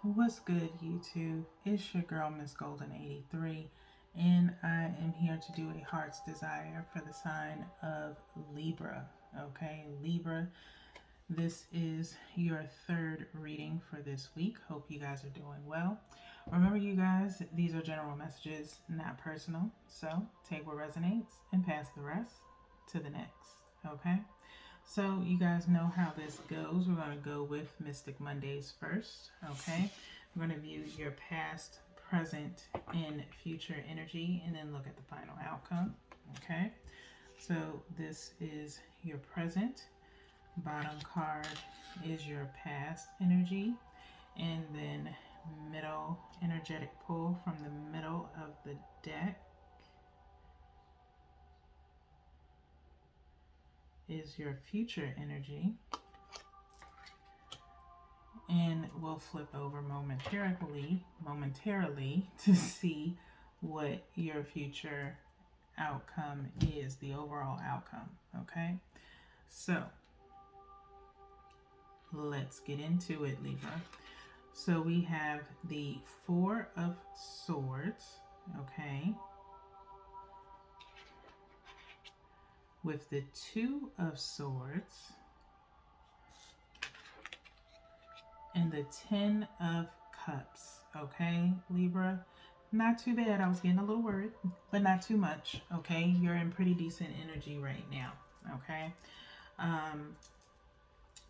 What's good, YouTube? It's your girl, Miss Golden 83, and I am here to do a heart's desire for the sign of Libra. Okay, Libra, this is your third reading for this week. Hope you guys are doing well. Remember, you guys, these are general messages, not personal. So take what resonates and pass the rest to the next. Okay? So, you guys know how this goes. We're going to go with Mystic Mondays first, okay? We're going to view your past, present, and future energy and then look at the final outcome, okay? So, this is your present. Bottom card is your past energy, and then middle energetic pull from the middle of the deck is your future energy. And we'll flip over momentarily to see what your future outcome is, the overall outcome. Okay, so let's get into it, Libra. So we have the Four of Swords, okay, with the Two of Swords and the Ten of Cups, okay, Libra? Not too bad. I was getting a little worried, but not too much, okay? You're in pretty decent energy right now, okay?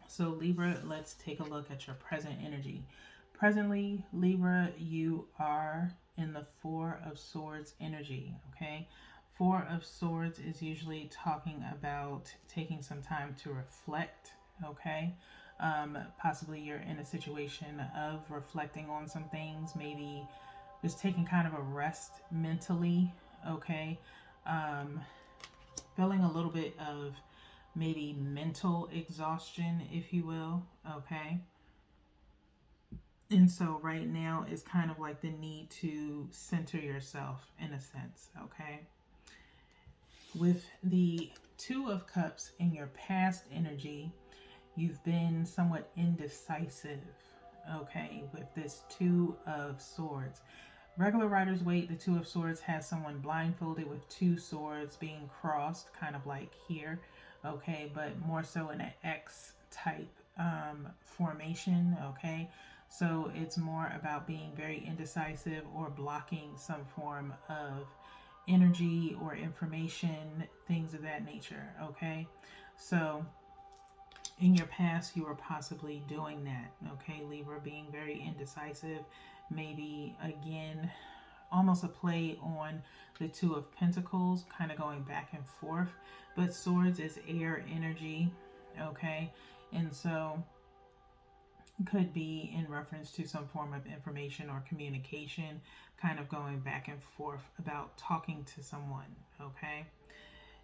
So Libra, let's take a look at your present energy. Presently, Libra, you are in the Four of Swords energy, okay? Four of Swords is usually talking about taking some time to reflect, okay? Possibly you're in a situation of reflecting on some things, maybe just taking kind of a rest mentally, okay? Feeling a little bit of maybe mental exhaustion, if you will, okay? And so right now is kind of like the need to center yourself in a sense, okay? With the Two of Cups in your past energy, you've been somewhat indecisive, okay, with this Two of Swords. Regular Rider's Waite, the Two of Swords has someone blindfolded with two swords being crossed, kind of like here, okay, but more so in an X type formation, okay. So it's more about being very indecisive or blocking some form of energy or information, things of that nature, okay. So in your past, you were possibly doing that, okay, Libra, being very indecisive, maybe again almost a play on the Two of Pentacles, kind of going back and forth, but Swords is air energy, okay, and so could be in reference to some form of information or communication, kind of going back and forth about talking to someone, okay.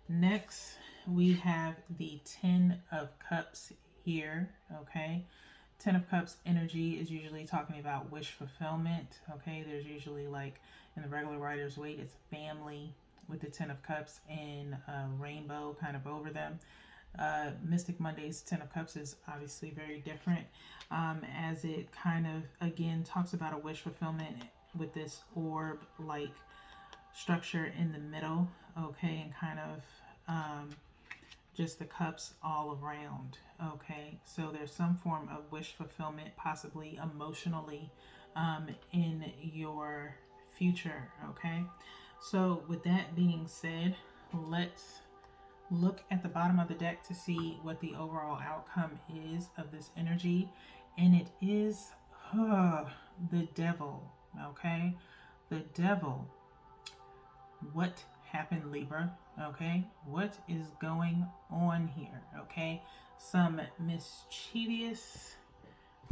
Next, we have the Ten of Cups here, okay. Ten of Cups energy is usually talking about wish fulfillment, okay. There's usually, like in the regular Rider's Waite, it's family with the Ten of Cups and a rainbow kind of over them. Mystic Monday's Ten of Cups is obviously very different, as it kind of again talks about a wish fulfillment with this orb like structure in the middle, okay, and kind of just the cups all around, okay. So there's some form of wish fulfillment, possibly emotionally, in your future, okay. So with that being said, let's look at the bottom of the deck to see what the overall outcome is of this energy, and it is the Devil, okay. The Devil. What happened, Libra? Okay, what is going on here? Okay, some mischievous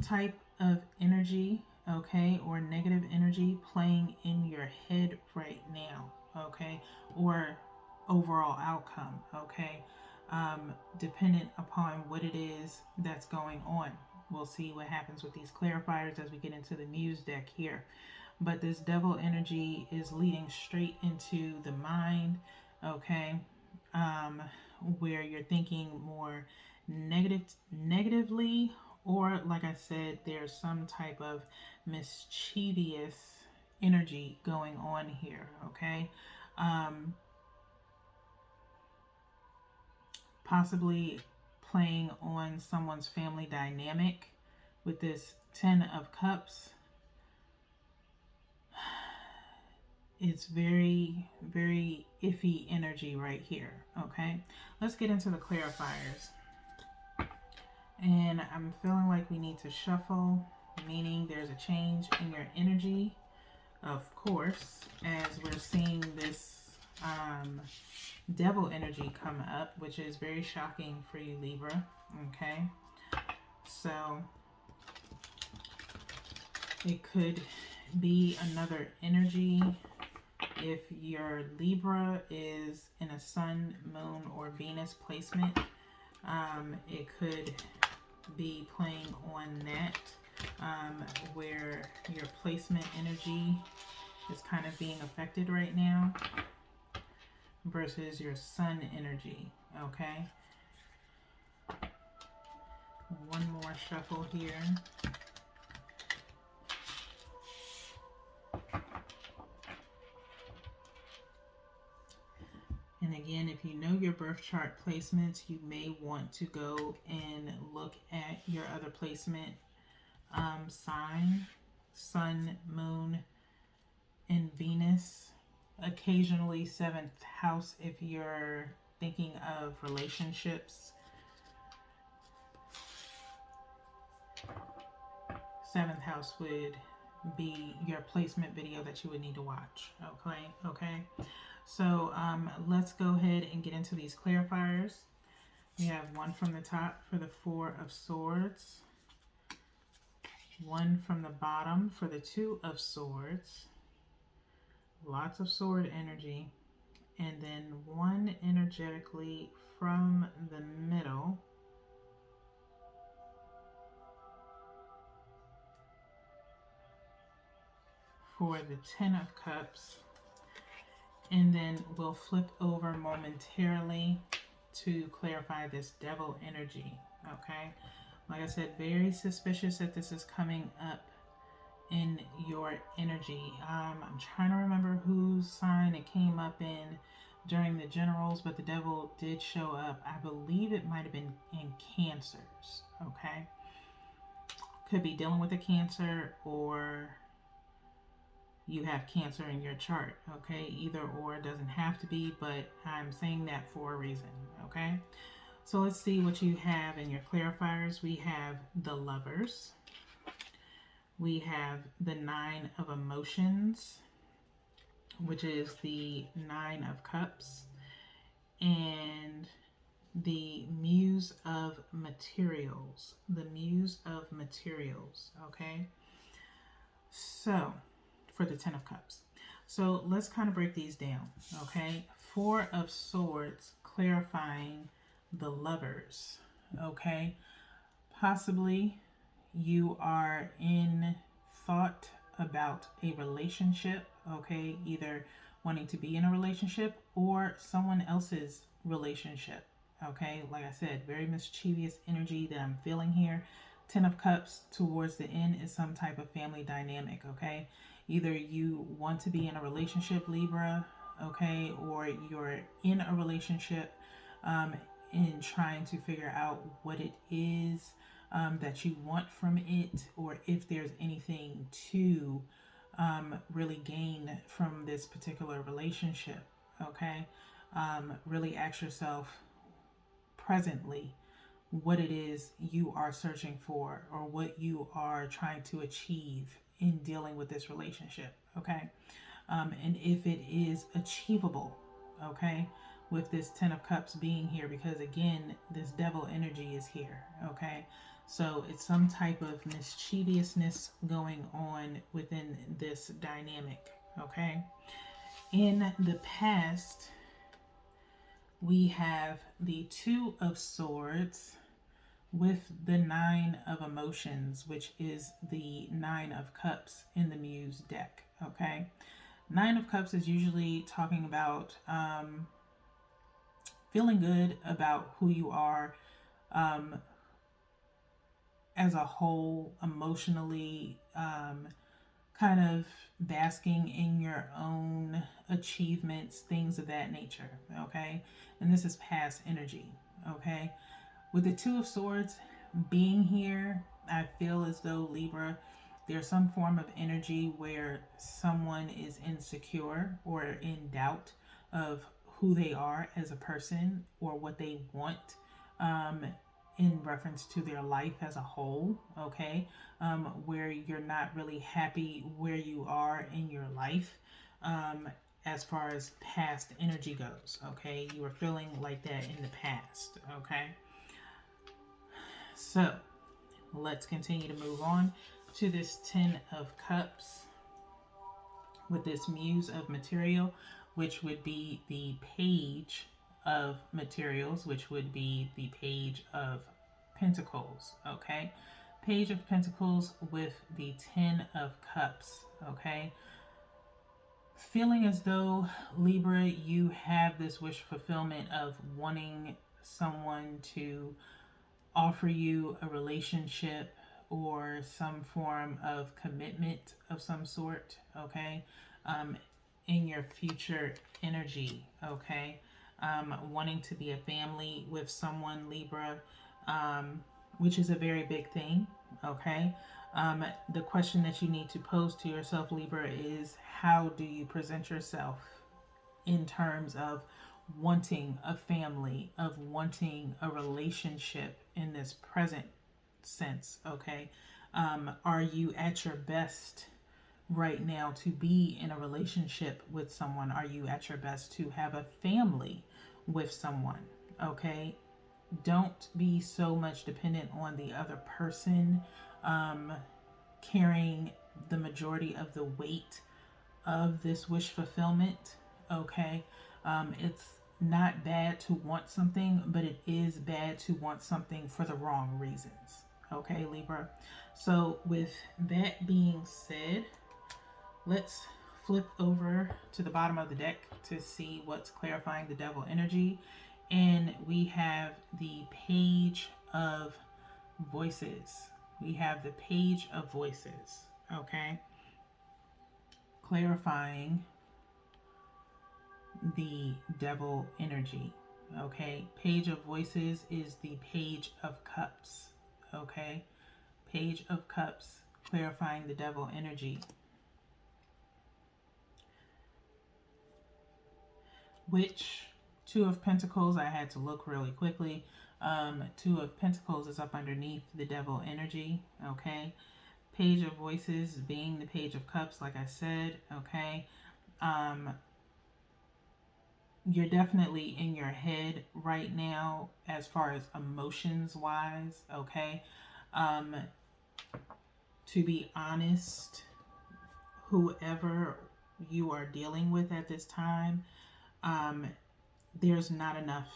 type of energy, okay, or negative energy playing in your head right now, okay, or overall outcome, okay, dependent upon what it is that's going on. We'll see what happens with these clarifiers as we get into the Muse deck here. But this Devil energy is leading straight into the mind, okay, where you're thinking more negatively or like I said, there's some type of mischievous energy going on here, okay? Possibly playing on someone's family dynamic with this 10 of Cups. It's very, very iffy energy right here, okay? Let's get into the clarifiers. And I'm feeling like we need to shuffle, meaning there's a change in your energy, of course, as we're seeing this devil energy come up, which is very shocking for you, Libra, okay? So it could be another energy. If your Libra is in a Sun, Moon, or Venus placement, it could be playing on that, where your placement energy is kind of being affected right now versus your Sun energy, okay? One more shuffle here. And again, if you know your birth chart placements, you may want to go and look at your other placement sign, Sun, Moon, and Venus. Occasionally 7th house if you're thinking of relationships. 7th house would be your placement video that you would need to watch. Okay. So let's go ahead and get into these clarifiers. We have one from the top for the 4 of Swords, one from the bottom for the 2 of Swords, lots of sword energy, and then one energetically from the middle for the 10 of Cups. And then we'll flip over momentarily to clarify this devil energy, okay? Like I said, very suspicious that this is coming up in your energy. I'm trying to remember whose sign it came up in during the generals, but the devil did show up. I believe it might have been in Cancers, okay? Could be dealing with a Cancer, or you have Cancer in your chart, okay? Either or, doesn't have to be, but I'm saying that for a reason, okay? So let's see what you have in your clarifiers. We have the Lovers. We have the 9 of Emotions, which is the 9 of Cups, and the Muse of Materials. The Muse of Materials, okay? So, for the 10 of Cups. So let's kind of break these down, okay? 4 of Swords, clarifying the Lovers, okay? Possibly you are in thought about a relationship, okay? Either wanting to be in a relationship or someone else's relationship, okay? Like I said, very mischievous energy that I'm feeling here. 10 of Cups towards the end is some type of family dynamic, okay? Either you want to be in a relationship, Libra, okay, or you're in a relationship and trying to figure out what it is that you want from it, or if there's anything to really gain from this particular relationship, okay? Really ask yourself presently what it is you are searching for, or what you are trying to achieve in dealing with this relationship, okay? And if it is achievable, okay, with this 10 of Cups being here, because again, this devil energy is here, okay? So it's some type of mischievousness going on within this dynamic, okay? In the past, we have the 2 of Swords with the 9 of Emotions, which is the 9 of Cups in the Muse deck, okay? 9 of Cups is usually talking about feeling good about who you are, as a whole, emotionally, kind of basking in your own achievements, things of that nature, okay? And this is past energy, okay? With the Two of Swords being here, I feel as though, Libra, there's some form of energy where someone is insecure or in doubt of who they are as a person or what they want, um, in reference to their life as a whole, okay? Where you're not really happy where you are in your life, um, as far as past energy goes, okay? You were feeling like that in the past, okay? So let's continue to move on to this Ten of Cups with this Muse of Material, which would be the Page of Materials, which would be the Page of Pentacles, okay? Page of Pentacles with the Ten of Cups, okay? Feeling as though, Libra, you have this wish fulfillment of wanting someone to offer you a relationship or some form of commitment of some sort, okay, in your future energy, okay, wanting to be a family with someone, Libra, which is a very big thing, okay. The question that you need to pose to yourself, Libra, is how do you present yourself in terms of wanting a family, of wanting a relationship in this present sense, okay? Are you at your best right now to be in a relationship with someone? Are you at your best to have a family with someone, okay? Don't be so much dependent on the other person carrying the majority of the weight of this wish fulfillment, okay? It's not bad to want something, but it is bad to want something for the wrong reasons, okay, Libra? So with that being said, let's flip over to the bottom of the deck to see what's clarifying the devil energy. And we have the Page of Voices. We have the Page of Voices, okay? Clarifying the devil energy, okay? Page of Voices is the Page of Cups, okay? Page of Cups, clarifying the devil energy. Which Two of Pentacles, I had to look really quickly. Two of Pentacles is up underneath the devil energy, okay? Page of Voices being the Page of Cups, like I said, okay? You're definitely in your head right now as far as emotions wise, okay? To be honest, whoever you are dealing with at this time, there's not enough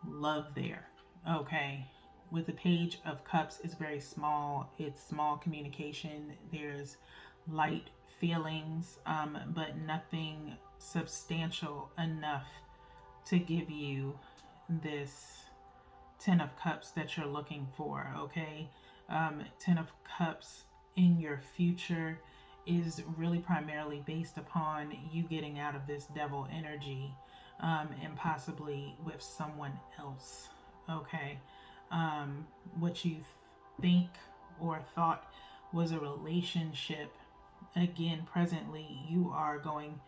love there, okay? With the Page of Cups, it's very small. It's small communication. There's light feelings, but nothing substantial enough to give you this Ten of Cups that you're looking for, okay? Ten of Cups in your future is really primarily based upon you getting out of this devil energy, and possibly with someone else, okay? What you think or thought was a relationship, again, presently, you are going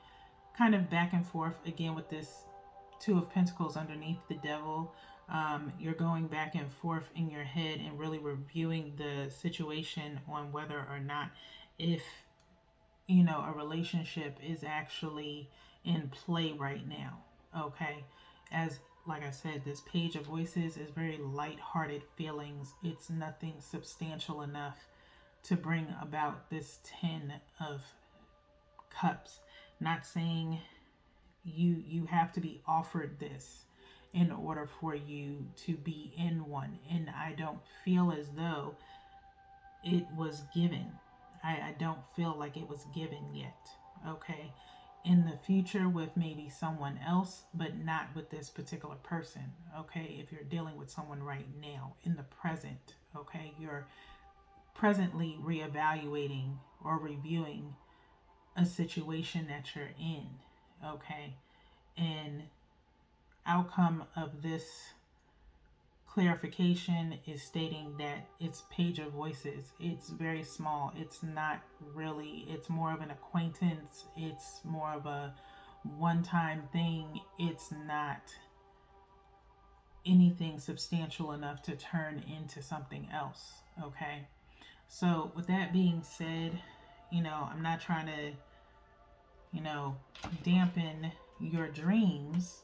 kind of back and forth again with this Two of Pentacles underneath the devil. You're going back and forth in your head and really reviewing the situation on whether or not, if you know, a relationship is actually in play right now, okay? As like I said, this Page of Voices is very light-hearted feelings. It's nothing substantial enough to bring about this Ten of Cups. Not saying you have to be offered this in order for you to be in one, and I don't feel as though it was given. I don't feel like it was given yet, okay? in the future with maybe someone else, but not with this particular person. Okay, if you're dealing with someone right now in the present, okay, you're presently reevaluating or reviewing a situation that you're in. Okay, and outcome of this clarification is stating that it's page of voices. It's very small. It's not really, it's more of an acquaintance. It's more of a one-time thing. It's not anything substantial enough to turn into something else. Okay. So with that being said, I'm not trying to, dampen your dreams,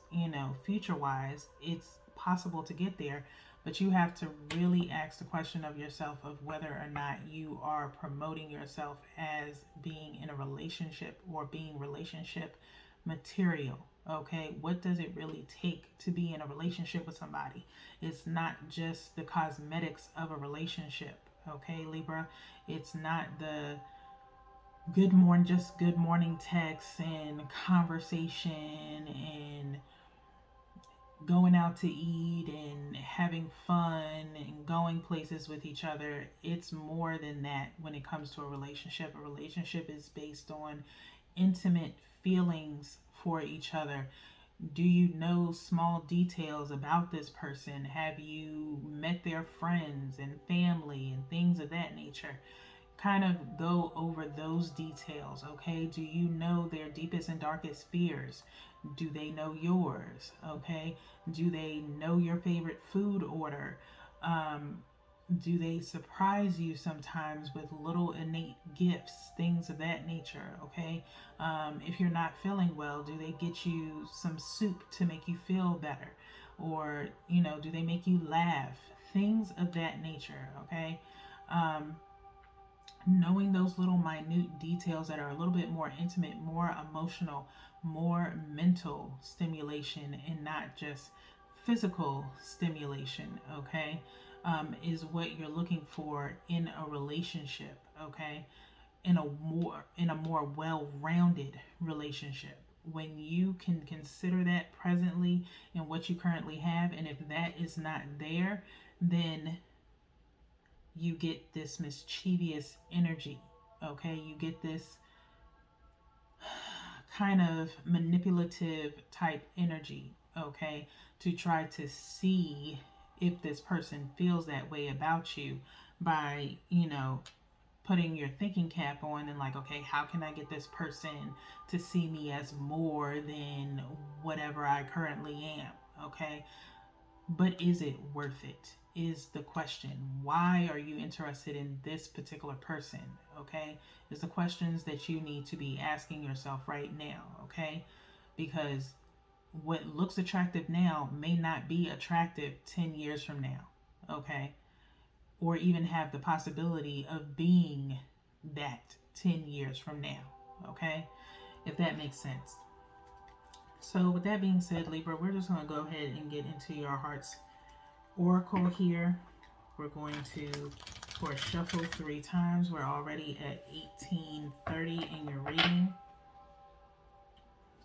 future wise. It's possible to get there, but you have to really ask the question of yourself of whether or not you are promoting yourself as being in a relationship or being relationship material. Okay, what does it really take to be in a relationship with somebody? It's not just the cosmetics of a relationship. Okay, Libra, it's not the good morning texts and conversation and going out to eat and having fun and going places with each other. It's more than that when it comes to a relationship. A relationship is based on intimate feelings for each other. Do you know small details about this person? Have you met their friends and family and things of that nature? Kind of go over those details. Okay, do you know their deepest and darkest fears? Do they know yours? Okay, do they know your favorite food order? Do they surprise you sometimes with little innate gifts, things of that nature? Okay, if you're not feeling well, do they get you some soup to make you feel better? Or do they make you laugh? Things of that nature. Okay, knowing those little minute details that are a little bit more intimate, more emotional, more mental stimulation, and not just physical stimulation, okay, is what you're looking for in a relationship, okay, in a more well-rounded relationship. When you can consider that presently in what you currently have, and if that is not there, then you get this mischievous energy. Okay, you get this kind of manipulative type energy. Okay, to try to see if this person feels that way about you by, putting your thinking cap on and like, okay, how can I get this person to see me as more than whatever I currently am? Okay, but is it worth it? Is the question. Why are you interested in this particular person? Okay, is the questions that you need to be asking yourself right now. Okay, because what looks attractive now may not be attractive 10 years from now. Okay, or even have the possibility of being that 10 years from now. Okay, if that makes sense. So with that being said, Libra, we're just going to go ahead and get into your heart's oracle here. We're going to, of course, shuffle 3 times. We're already at 18:30 in your reading.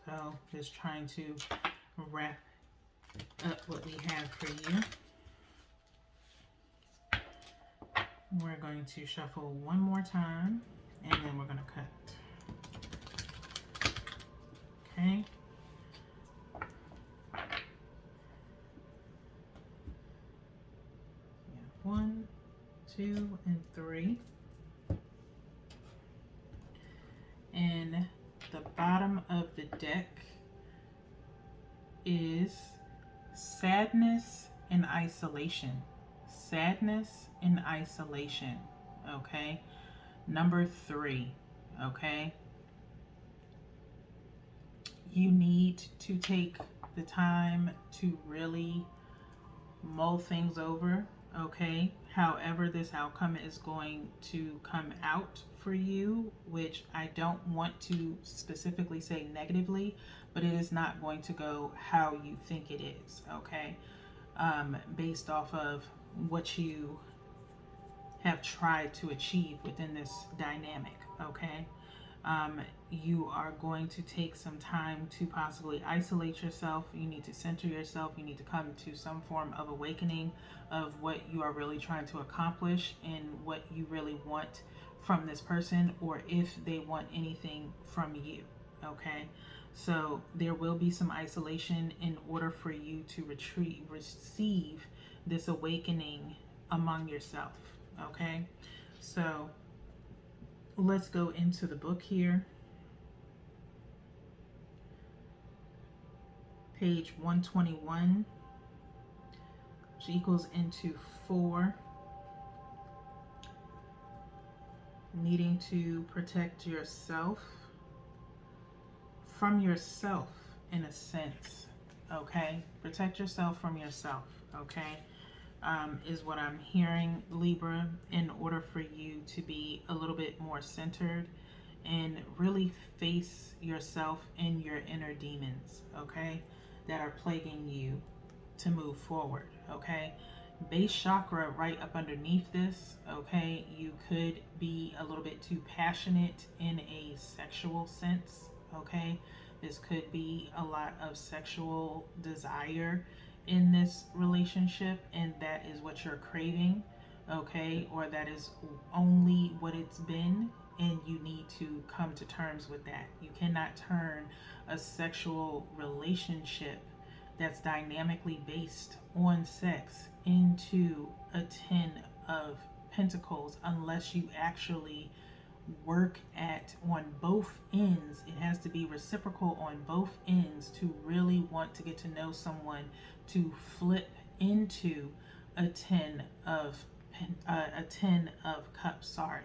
So just trying to wrap up what we have for you. We're going to shuffle one more time and then we're going to cut. Okay. Yeah, 1, 2, and 3. And the bottom of the deck is sadness and isolation. Sadness and isolation. Okay. Number 3. Okay. You need to take the time to really mull things over. Okay. However this outcome is going to come out for you, which I don't want to specifically say negatively, but it is not going to go how you think it is. Okay. Based off of what you have tried to achieve within this dynamic. Okay. You are going to take some time to possibly isolate yourself. You need to center yourself. You need to come to some form of awakening of what you are really trying to accomplish and what you really want from this person, or if they want anything from you. Okay, so there will be some isolation in order for you to receive this awakening among yourself. Okay, so let's go into the book here. Page 121, which equals into 4. Needing to protect yourself from yourself, in a sense. Okay, protect yourself from yourself. Okay, is what I'm hearing, Libra, in order for you to be a little bit more centered and really face yourself and your inner demons, okay, that are plaguing you to move forward. Okay, base chakra right up underneath this. Okay, you could be a little bit too passionate in a sexual sense. Okay, this could be a lot of sexual desire in this relationship, and that is what you're craving. Okay, or that is only what it's been, and you need to come to terms with that. You cannot turn a sexual relationship that's dynamically based on sex into a 10 of Pentacles unless you actually work at on both ends. It has to be reciprocal on both ends to really want to get to know someone, to flip into a 10 of cups. Sorry.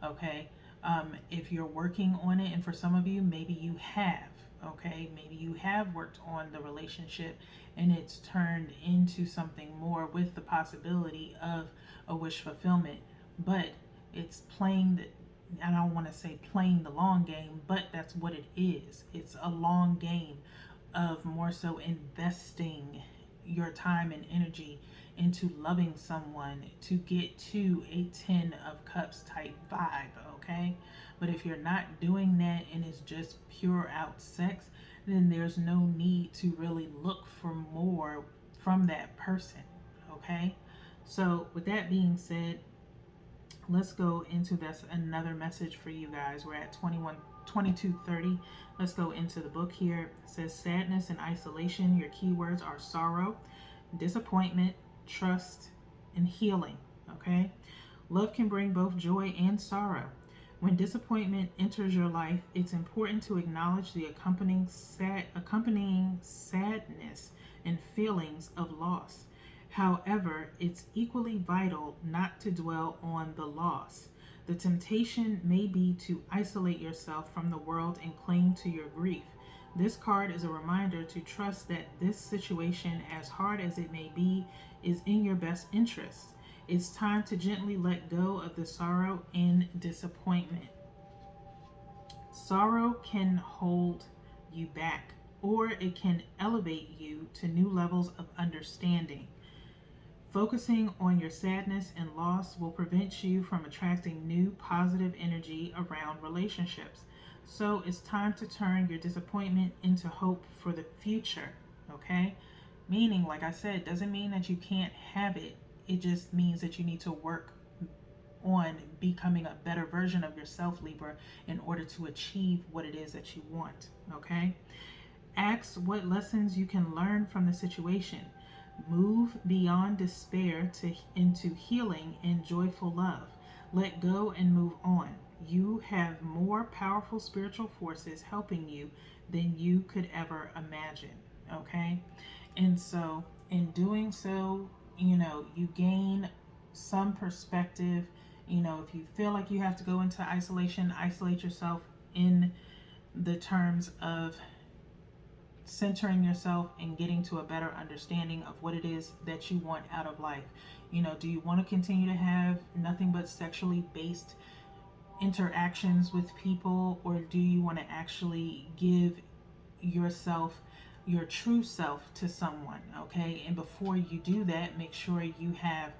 Okay, if you're working on it, and for some of you, maybe you have. Okay, maybe you have worked on the relationship and it's turned into something more with the possibility of a wish fulfillment, but it's playing the, I don't want to say playing the long game, but that's what it is. It's a long game of more so investing your time and energy into loving someone to get to a 10 of cups type vibe. Okay, but if you're not doing that and it's just pure out sex, then there's no need to really look for more from that person. Okay, so with that being said, let's go into this another message for you guys. We're at 22:30. Let's go into the book here. It says sadness and isolation. Your keywords are sorrow, disappointment, trust, and healing. Okay, love can bring both joy and sorrow. When disappointment enters your life, it's important to acknowledge the accompanying sadness and feelings of loss. However, it's equally vital not to dwell on the loss. The temptation may be to isolate yourself from the world and cling to your grief. This card is a reminder to trust that this situation, as hard as it may be, is in your best interest. It's time to gently let go of the sorrow and disappointment. Sorrow can hold you back, or it can elevate you to new levels of understanding. Focusing on your sadness and loss will prevent you from attracting new positive energy around relationships. So it's time to turn your disappointment into hope for the future. Okay? Meaning, like I said, doesn't mean that you can't have it. It just means that you need to work on becoming a better version of yourself, Libra, in order to achieve what it is that you want. Okay? Ask what lessons you can learn from the situation. Move beyond despair into healing and joyful love. Let go and move on. You have more powerful spiritual forces helping you than you could ever imagine. Okay? And so, in doing so, you gain some perspective. If you feel like you have to go into isolation, isolate yourself in the terms of centering yourself and getting to a better understanding of what it is that you want out of life. Do you want to continue to have nothing but sexually based interactions with people, or do you want to actually give yourself, your true self, to someone? Okay, and before you do that, make sure you have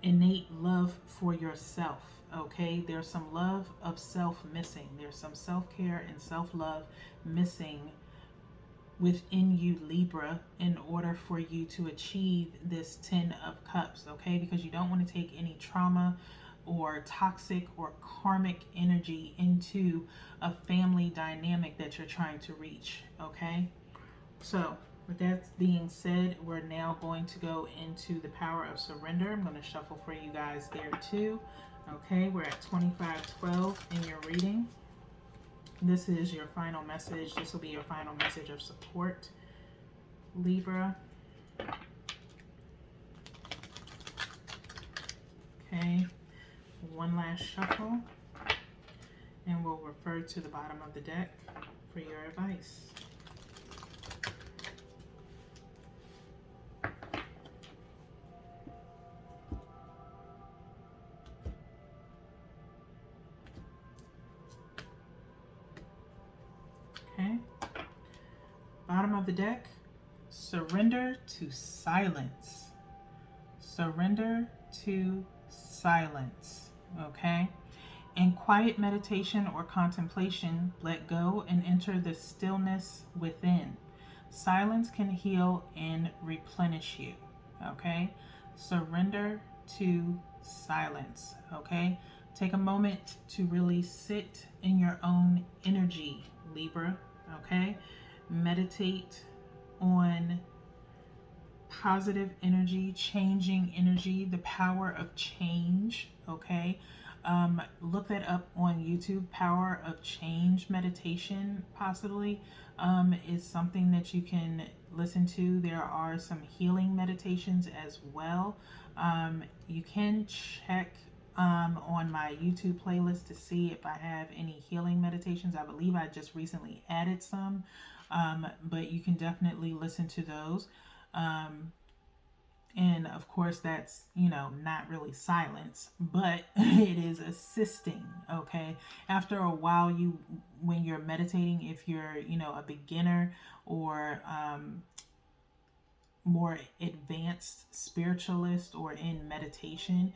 innate love for yourself. Okay, there's some love of self missing. There's some self-care and self-love missing within you, Libra, in order for you to achieve this 10 of cups. Okay, because you don't want to take any trauma or toxic or karmic energy into a family dynamic that you're trying to reach. Okay, so with that being said, we're now going to go into the power of surrender. I'm going to shuffle for you guys there too. Okay, we're at 2512 in your reading. This is your final message. This will be your final message of support, Libra. Okay, one last shuffle, and we'll refer to the bottom of the deck for your advice. Okay, bottom of the deck, surrender to silence. Surrender to silence. Okay, in quiet meditation or contemplation, let go and enter the stillness within. Silence can heal and replenish you. Okay, surrender to silence. Okay, take a moment to really sit in your own energy, Libra. Okay, meditate on positive energy, changing energy, the power of change. Okay, look that up on YouTube. Power of change meditation possibly is something that you can listen to. There are some healing meditations as well. You can check on my YouTube playlist to see if I have any healing meditations. I believe I just recently added some, but you can definitely listen to those. And of course, that's, not really silence, but it is assisting. Okay. After a while, when you're meditating, if you're, a beginner or, more advanced spiritualist or in meditation,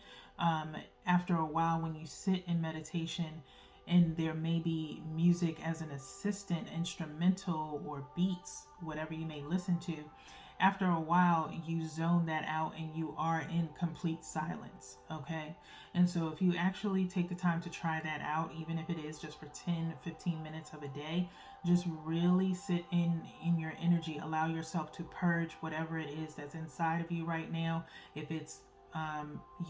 after a while when you sit in meditation and there may be music as an assistant, instrumental or beats, whatever you may listen to, after a while you zone that out and you are in complete silence. Okay, and so if you actually take the time to try that out, even if it is just for 10-15 minutes of a day, just really sit in your energy, allow yourself to purge whatever it is that's inside of you right now. If it's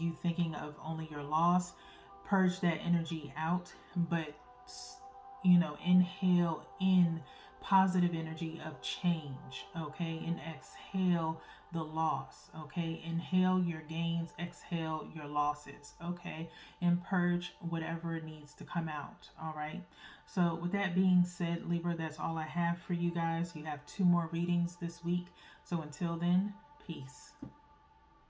you thinking of only your loss, purge that energy out, but inhale in positive energy of change. Okay, and exhale the loss. Okay, inhale your gains, exhale your losses. Okay, and purge whatever needs to come out. All right, so with that being said, Libra, that's all I have for you guys. You have 2 more readings this week, so until then, peace.